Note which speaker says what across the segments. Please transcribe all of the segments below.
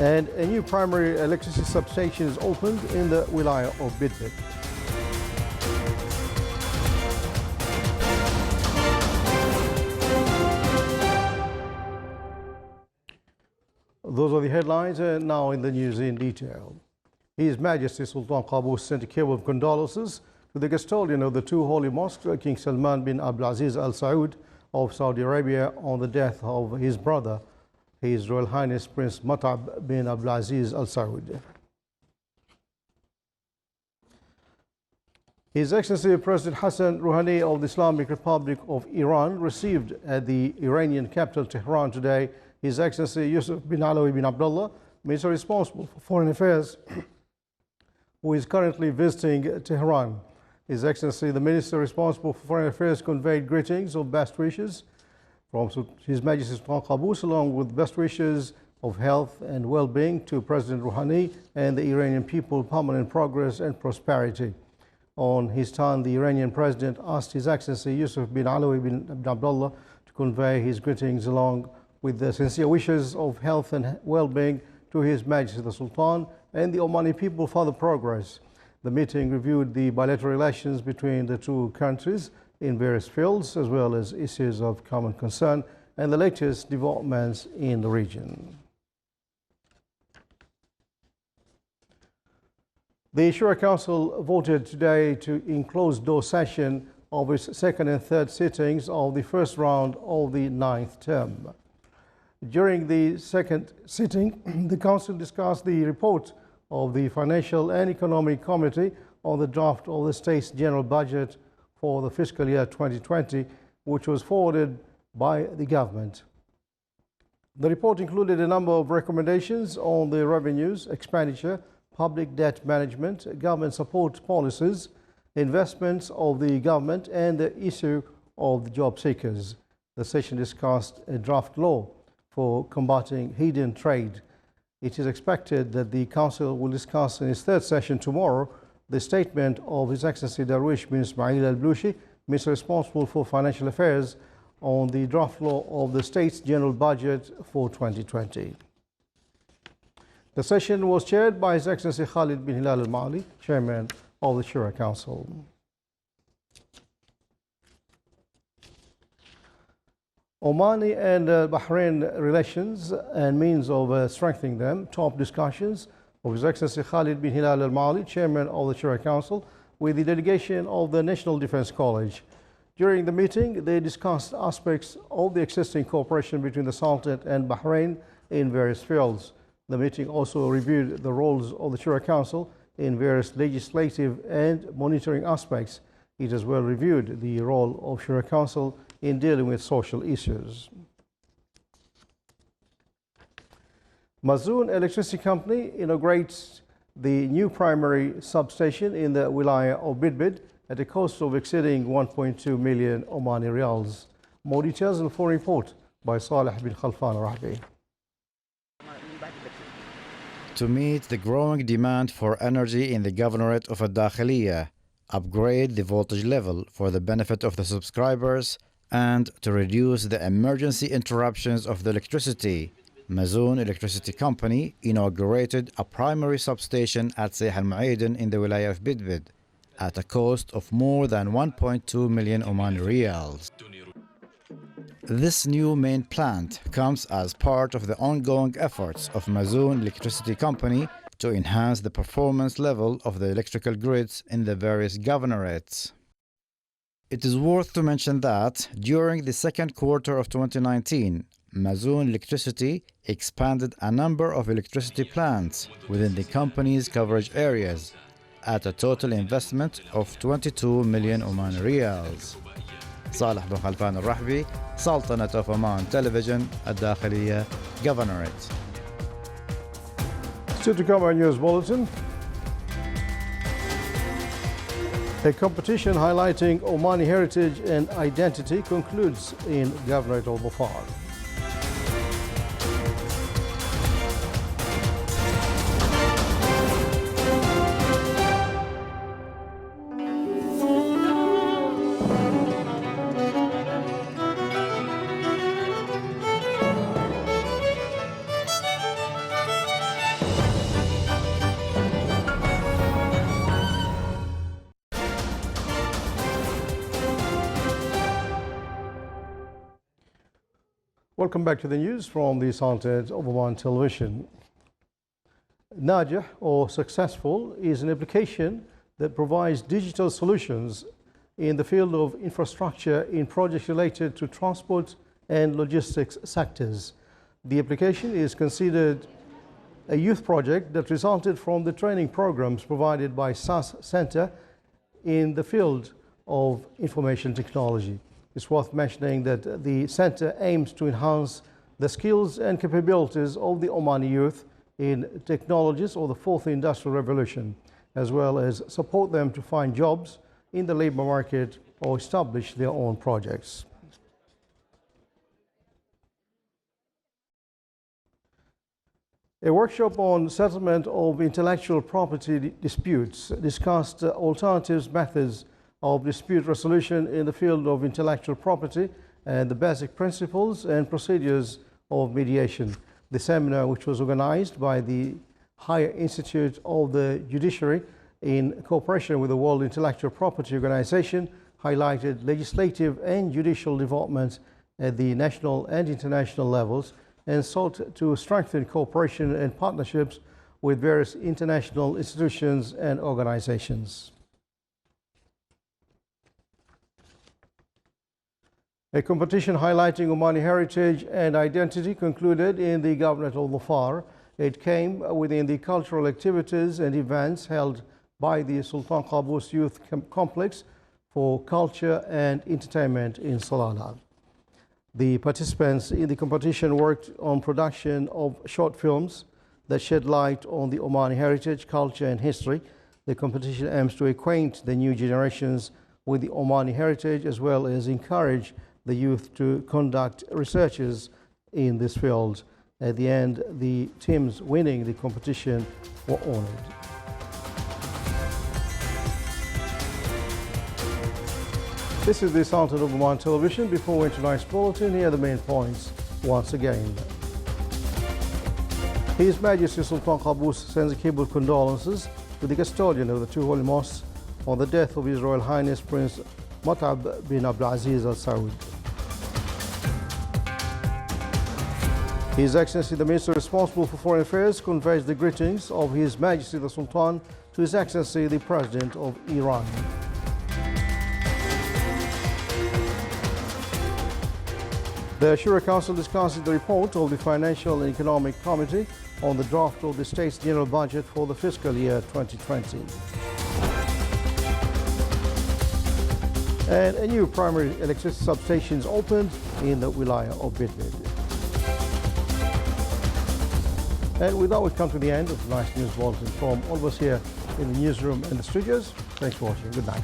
Speaker 1: And a new primary electricity substation is opened in the wilaya of Bidbid. Those are the headlines, and now in the news in detail. His Majesty Sultan Qaboos sent a cable of condolences to the custodian of the two holy mosques, King Salman bin Abdulaziz Al Saud of Saudi Arabia, on the death of his brother, His Royal Highness Prince Matab bin Abdulaziz Al Saud. His Excellency President Hassan Rouhani of the Islamic Republic of Iran received at the Iranian capital Tehran today His Excellency Yusuf bin Alawi bin Abdullah, Minister responsible for Foreign Affairs, who is currently visiting Tehran. His Excellency, the Minister responsible for Foreign Affairs, conveyed greetings of best wishes from His Majesty Sultan Qaboos, along with best wishes of health and well-being to President Rouhani and the Iranian people, permanent progress and prosperity. On his turn, the Iranian President asked His Excellency Yusuf bin Alawi bin Abdullah to convey his greetings along with the sincere wishes of health and well-being to His Majesty the Sultan and the Omani people for the progress. The meeting reviewed the bilateral relations between the two countries in various fields, as well as issues of common concern and the latest developments in the region. The Shura Council voted today in closed-door session of its second and third sittings of the first round of the 9th term. During the second sitting, the Council discussed the report of the Financial and Economic Committee on the draft of the State's General Budget for the fiscal year 2020, which was forwarded by the government. The report included a number of recommendations on the revenues, expenditure, public debt management, government support policies, investments of the government, and the issue of the job seekers. The session discussed a draft law for combating hidden trade. It is expected that the Council will discuss in its third session tomorrow the statement of His Excellency Darwish bin Ismail Al-Blushi, Minister responsible for Financial Affairs, on the draft law of the State's General Budget for 2020. The session was chaired by His Excellency Khalid bin Hilal Al-Mali, Chairman of the Shura Council. Omani and Bahrain relations and means of strengthening them, top discussions of His Excellency Khalid bin Hilal Al-Mali, Chairman of the Shura Council, with the delegation of the National Defense College. During the meeting, they discussed aspects of the existing cooperation between the Sultanate and Bahrain in various fields. The meeting also reviewed the roles of the Shura Council in various legislative and monitoring aspects. It as well reviewed the role of Shura Council in dealing with social issues. Mazoon Electricity Company inaugurates the new primary substation in the wilaya of Bidbid at a cost of exceeding 1.2 million Omani Riyals. More details in the full report by Saleh bin Khalfan Rahbi.
Speaker 2: To meet the growing demand for energy in the Governorate of Al-Dakhiliyah, upgrade the voltage level for the benefit of the subscribers, and to reduce the emergency interruptions of the electricity, Mazoon Electricity Company inaugurated a primary substation at Sayh Al-Mu'aydin in the Wilaya of Bidbid at a cost of more than 1.2 million Omani Riyals. This new main plant comes as part of the ongoing efforts of Mazoon Electricity Company to enhance the performance level of the electrical grids in the various governorates. It is worth to mention that during the second quarter of 2019, Mazoon Electricity expanded a number of electricity plants within the company's coverage areas at a total investment of 22 million Oman Riyals. Saleh bin Khalfan Al-Rahbi, Sultanate of Oman Television, Al-Dakhiliyah Governorate.
Speaker 1: Still to come, our news bulletin. A competition highlighting Omani heritage and identity concludes in Governorate of Bufar. Welcome back to the news from the Sultanate of Oman Television. Najah, or successful, is an application that provides digital solutions in the field of infrastructure in projects related to transport and logistics sectors. The application is considered a youth project that resulted from the training programs provided by SAS Center in the field of information technology. It's worth mentioning that the center aims to enhance the skills and capabilities of the Omani youth in technologies of the fourth industrial revolution, as well as support them to find jobs in the labor market or establish their own projects. A workshop on settlement of intellectual property disputes discussed alternative methods of dispute resolution in the field of intellectual property and the basic principles and procedures of mediation. The seminar, which was organized by the Higher Institute of the Judiciary in cooperation with the World Intellectual Property Organization, highlighted legislative and judicial developments at the national and international levels and sought to strengthen cooperation and partnerships with various international institutions and organizations. A competition highlighting Omani heritage and identity concluded in the Governorate of Dhofar. It came within the cultural activities and events held by the Sultan Qaboos Youth Complex for Culture and Entertainment in Salalah. The participants in the competition worked on production of short films that shed light on the Omani heritage, culture and history. The competition aims to acquaint the new generations with the Omani heritage as well as encourage the youth to conduct researches in this field. At the end, the teams winning the competition were honored. This is the Sultanate of Oman Television. Before we enter tonight's bulletin, here are the main points once again. His Majesty Sultan Qaboos sends a cable of condolences to the custodian of the two holy mosques on the death of His Royal Highness Prince Matab bin Abdulaziz Al Saud. His Excellency the Minister responsible for Foreign Affairs conveys the greetings of His Majesty the Sultan to His Excellency the President of Iran. The Shura Council discussed the report of the Financial and Economic Committee on the draft of the State's General Budget for the fiscal year 2020. And a new primary electricity substation is opened in the Wilaya of Bidbid. And with that, we come to the end of tonight's news bulletin from all of us here in the newsroom and the studios. Thanks for watching. Good night.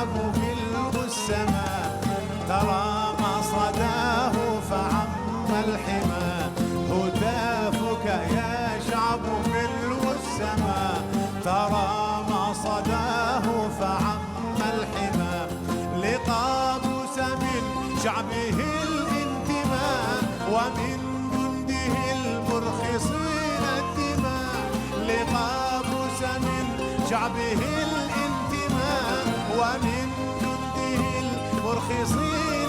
Speaker 3: شعب ملء السماء ترى مصداه فعم الحمى هتافك يا شعب ملء السماء ترى مصداه فعم الحمى لقابوس من شعبه الانتماء ومن جنده المرخصين الدماء لقابوس من شعبه الانتماء ومن جنده المرخصين